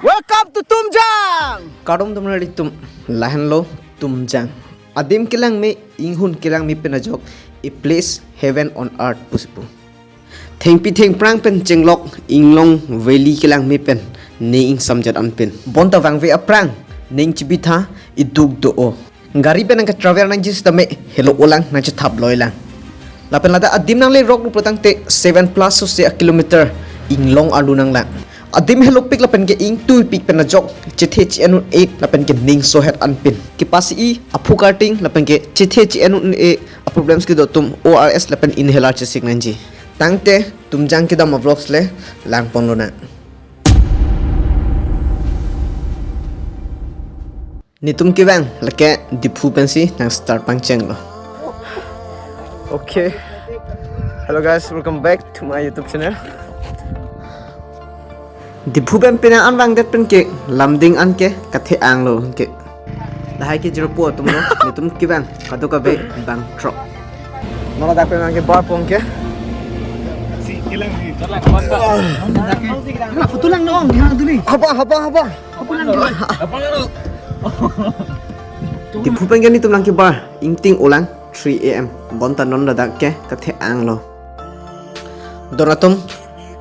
Welcome to Tumjang. Kadom tumnali tum lahan lo Tumjang. Adim kilang me inghun kilang mi penajok a place heaven on earth puspu. Thengpi theng prang pen chenglok inglong valley kilang mi pen ne ing samjat an pen. Bonta wangve a prang ning chibitha iduk do o. Gari pen angka travel nang jis tame hello olang nang thap loilang. Lapen lada adim nang le rock rupatang te 7 plus so se a kilometer inglong alu nang lang. Adim hello pik lapen ke ing tu pik pen najok chithe chi anu 8 lapen ke ning so het an pin ki pasi I aphu karting lapen ke chithe chi anu e problems ki do tum ORS lapen inhaler chi sik nanji tangte tumjang ki dam vlogs le lang pon lo na ni tum ki bang lake diphu pensi nang start pang cheng lo. Okay, hello guys, welcome back to my YouTube channel. Di phuben pina an wang det pen ke lamding an ke kathe ang lo ke dahai ke jero po tum lo ni tum ki bang kado ka be bang tro nola da pen ke bar pong ke Si kilang ni. Futulang dong, ha duli. haba Futulang dong. Apa lo? di phuben ke ni tum lang ke bar ingting ulang 3 am bonta non da ke kathe ang lo donatum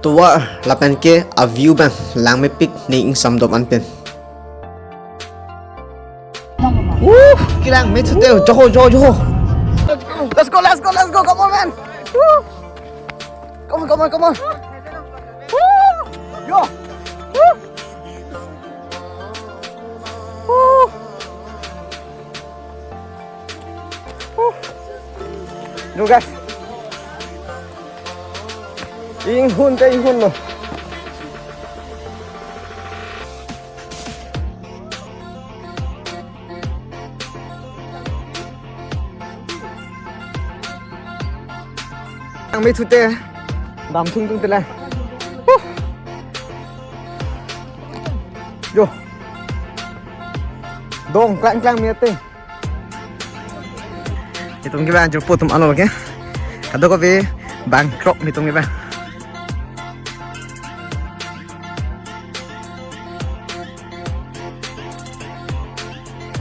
tua lapan ke a view bang lang me pic ni ing samdom an pen kilang me chute joho let's go come on man Woo. Come on Woo. Yo Woo. Woo. Woo. Yo guys inghun lo ang may tute dam thung tela yo dong klang miate itong giba jo potom ano ke kado ko be bangkrok nitong giba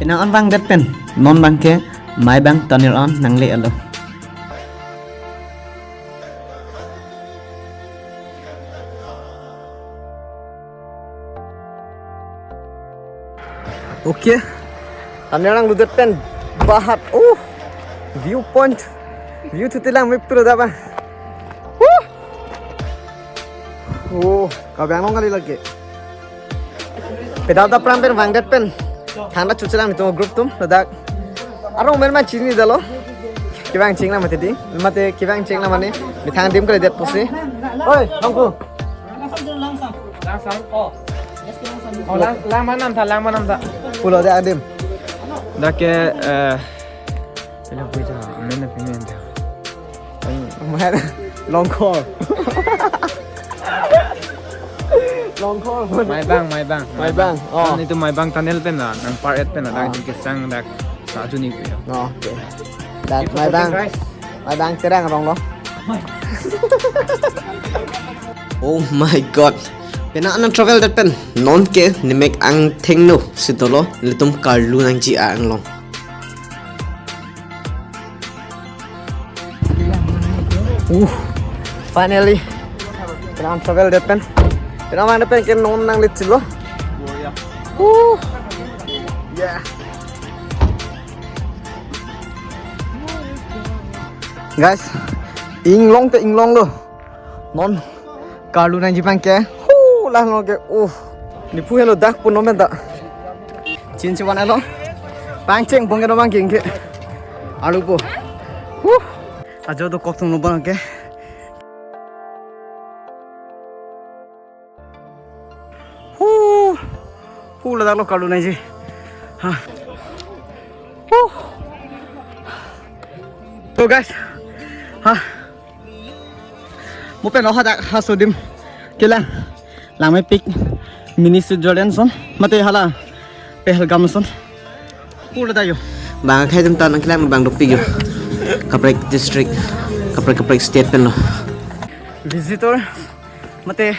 pinang an bang det pen non bang ke mai bang tanir on nang le alo okay tanir lang ludet pen bahat viewpoint view tu tilang me puro da bang kabang nong kali lagi pedal da pram pen bang det pen thanda chuchlang to group tum ladak aro men ma chini dalo kibang chingla mate di mate kibang chingla mane mi thang dim kale det posi oi nongku langsam lang manam tha pulo de adim dake elo puja men pimenta man long call Mai bang. Oh. Itu mai bang tunnel pen na, nang paret pen na, dahil kisang dak sa juni ko yun. Okay dan mai bang terang rong lo oh my god pena an travel dat pen non ke ni mek ang theng no sitolo litum karlu nang ji ang long finally pena an travel dat pen pena man pen ke non nang lit silo yeah guys inglong lo non karlu nang ji pang ke lah lo ke ni pu hello dak pun nomen da chin chi wan alo pang cheng bong ke no mang king ke alu po ajo do kok tung no bang ke la dak lo karlu nang ji ha so guys ha mo pe no ha dak ha so dim kelang lang may pick mini Jordan son mate hala Pahalgam son pula tayo bang khay tum tan ang kelang bang dopi yo Caprec district Caprec state pen lo visitor mate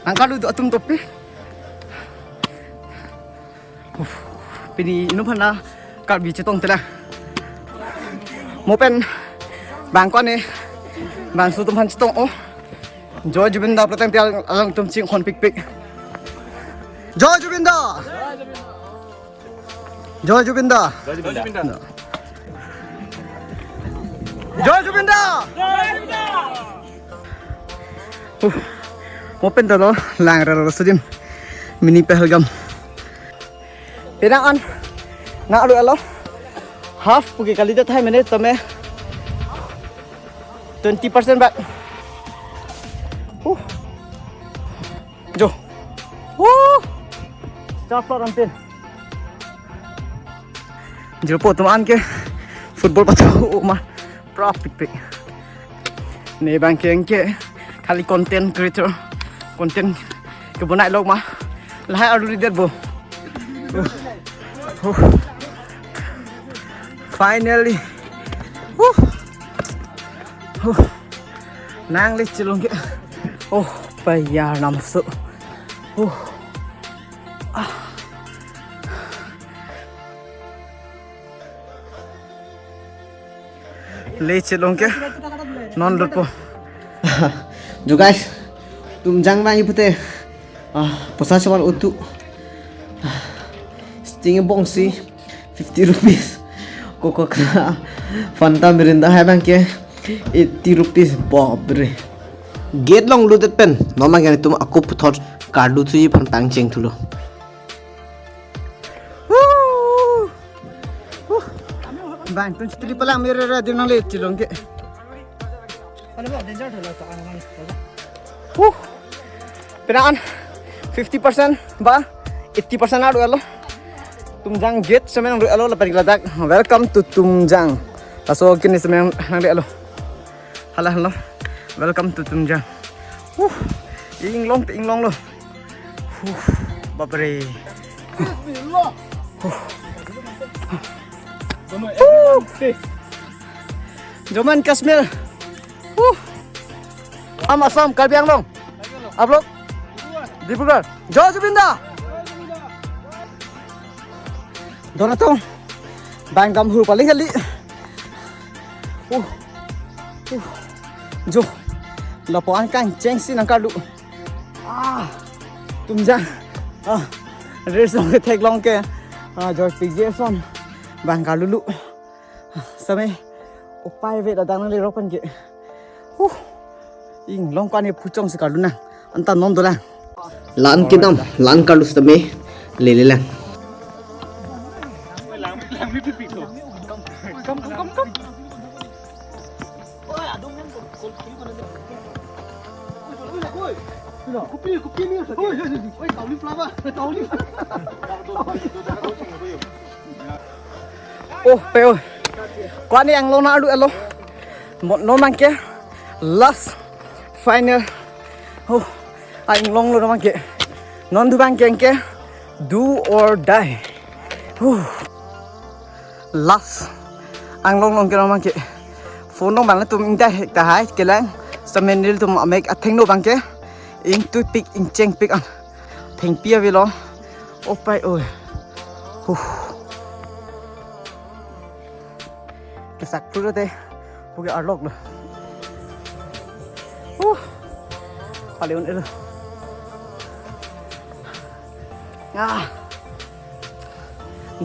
ang kalu do atum topi Pini inu phana kar bi chetong tela. Mo pen bang kon ni bang su tum han chetong o. Joy Jubinda pratang tiang alang tum ching khon pik pik. Joy Jubinda. Joy Jubinda. Joy Jubinda. Open dah lo, lang rara sudim mini Pahalgam. Penang an, nak alu alo half pergi kali dah thai minute tame 20% back. Jo, start for until. Jepo teman ke football patu mah profit pick. Ni bangkeng ke kali content creator, content kebunai log mah lahai alu lihat bo. Finally, nang list cilung ke. Oh, bayar namsu. Le cilung ke non lupa. Jo guys, Tumjang bang ipute posa chawan utu sting bongsi 50 rupees koko Fanta Mirinda hai bang ke 80 rupees babre gate long lu det pen mama gani tum aku puthor kardu thui phan tang cheng thulo bang tu citri palang mere ra dinang le cilung ke. Penaan 50% ba 80% adu alo. Tumjang gate semen adu alo lapar gladak. Welcome to Tumjang. Aso kini semen adu alo. Halo. Welcome to Tumjang. Inglong lo. Babre. Joman Kashmir. Asam Karbi Anglong. आप लोग डिब्रूगढ़ जय जुबिंदा दोनों तो bank काम हुआ पालेंगे ली जो लपवान का चेंगसी नंका लू तुम जा रेस लोग थे लोग के जो पिजेसन बैंक का लू समय उपाय वे दादान ले रोपन के ing long kan ni pucong sekali na anta non dola lan kidam lan kalus tame lele lang oh peo kan ni ang lo na adu alo no man ke last final anh long luôn mang kệ non thu bang keng ke do or die last anh long ke mang kệ phone nong bang la tum dai ta hai ke lang samen nil tum make a thing no bang ke ing tu pick ing cheng pick an thing pia vi lo opai oi ke sak pru te puge arlok lo Paliun itu.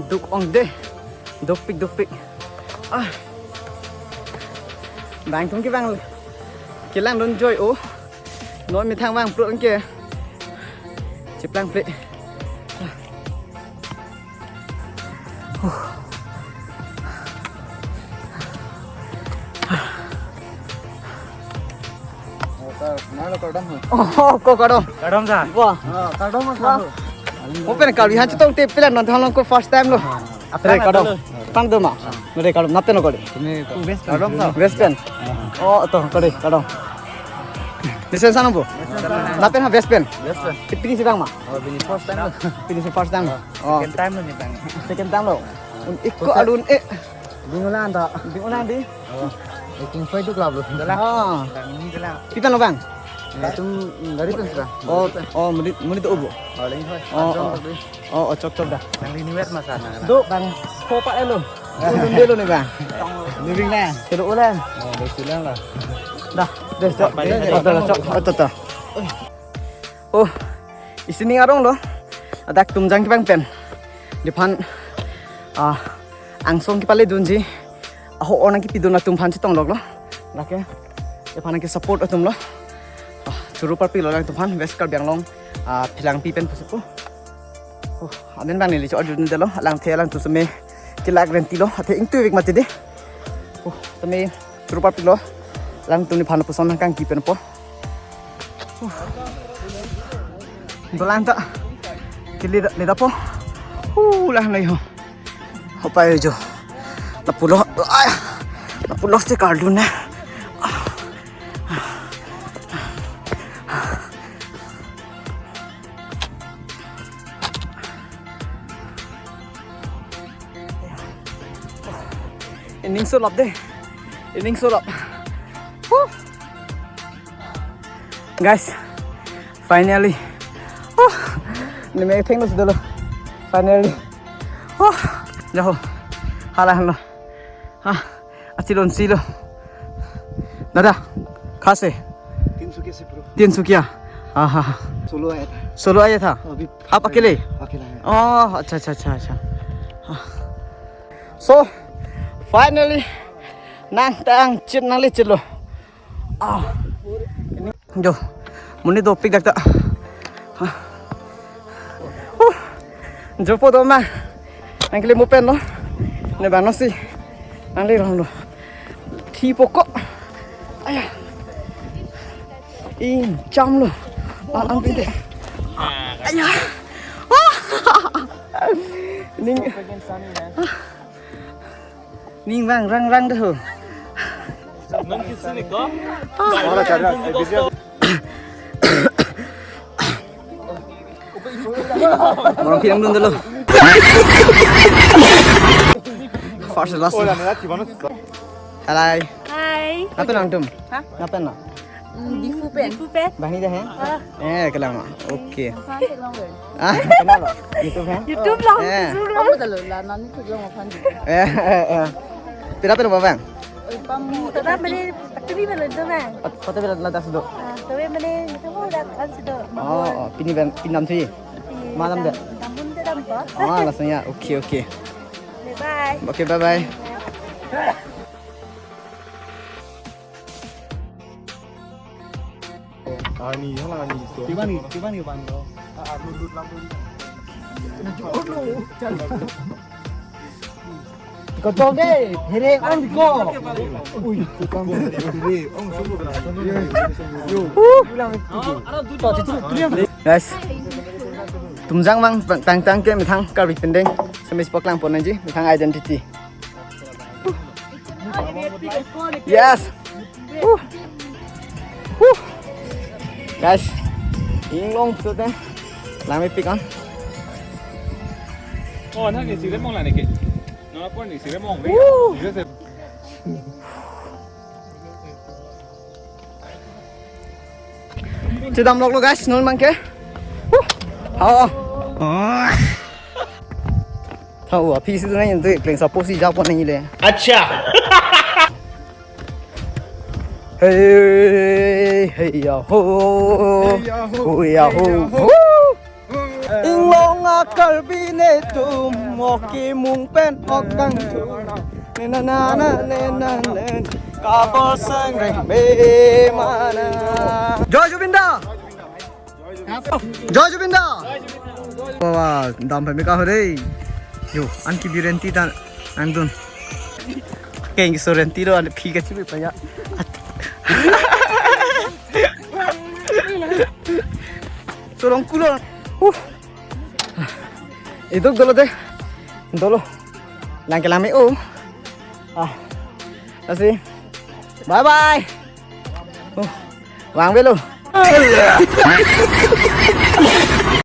Duk ong deh. Duk pik. Bang tung cái bang cái lang đón joy ô. Nói mi thang bang pruang kia. Chip lang play. Oh, kok kadom? Kadam sa. Wah, kadom mas. Open kali han cetong tip pilan non thalong ko first time lo. Apre kadom. Tang doma. Nore kadom nape no kode. Kadom sa. Western. Oh, to kode kadom. Disen sana bo. Nape ha Western. Western. Tipini si bang ma. Oh, bini first time lo. Pilih si first time. Oh, Second time lo ni bang. second time lo. Ikko alun Bingulan ta. Bingulan di. Making fight tu club lo. Dala. Ah. Ni dala. Pitan lo bang. dari pen sudah. Oh menit ubu. Cocok dah. Yang ini wet masana. Duk bang, kopak lu. Tunggu dulu nih bang. Living lah. Tidur ulang. Oh, udah silang lah. Dah, cok. Cok. Oh, isini ngarong lo. Ada tumjang ki bang pen. Depan angsong ki pale dunji. Aho orang ki piduna tumpan si tong log lo. Lake. Depan ki support atum lo. Curu parpi lo lang tumpan veskar biang long. Pilang pi pen pusupu. Oh, aden bang ni cok adun delo. Lang the lang tu seme. Kilag renti lo. Ate ing tu wik mati de. Oh, teme curu parpi lo. Lang tu ni pan puson kang ki pen po. Dolan tak. Kili leda po. Lah na yo. Hopa yo. Napulo. Ay. Napulo si Carlun na. Ining sulap deh. Ining sulap. Guys, finally. Ni may tengok dulu. Finally. Jauh. Halah lo. Acilon silo. Nada. Kase. 300 से bro. 300 क्या? Solo आया था. Solo आया था. आप अकेले? अकेला है. Oh, अच्छा. So, finally, nang tang cit nang licit lo. Jo, muni topik dak tak. Jo po to ma. Nang kili mo pen lo. Ne ba no si. Nang li ron lo. Thi pokok. Ayah. Jam lo. Ang pide. Ayah. Ning bang rang dah. Nang kisah ni kau? Salah cara. Orang film dulu. First last. Hai. Apa nang tum? Hah? Apa nak? Di Fupen. Bani dah kelang mak. Okey. YouTube Kenal tak? YouTube YouTube lah. Kamu dah lah nanti tu yang makan. Pira bang? Tapi mana? Tapi mana tu bang? Patut bila lantas duduk. Tapi mana? Kamu dah kan sudah. Pinam tu ye. Malam dah. Namun tu nampak. Langsung ya. Okey. Bye. Okey, bye. Ani, halah ani. Tiba ni bang. Lurut lampu. Kau tahu deh, here on go. Ui, tukang berdiri. Om semua Guys, tumjang bang tang ke mitang karbik pendeng semis poklang pon aja mitang identity. Yes. Guys, inglong tu deh. Lami pikan. Oh, nak kisah dia mau lah ni ke? Nak apa ni? Kisah dia mau. Cedam lok lo guys, nol mangke. Tahu apa sih tu ni? Itu playing support si jawab ni le. Acha. Hey ya ho. Inglong akal bine tum moki mung pen okang tu. Nena kabel sengreng be mana. Joy Jubinda. Wah, dam pe ka hore. Yo, anki birenti tan andun. Keng sorenti ro an phi ka chi pa ya. Tolong kulon. Itu dulu deh. Dulu. Langke lami Asih. Bye bye. Wang belu.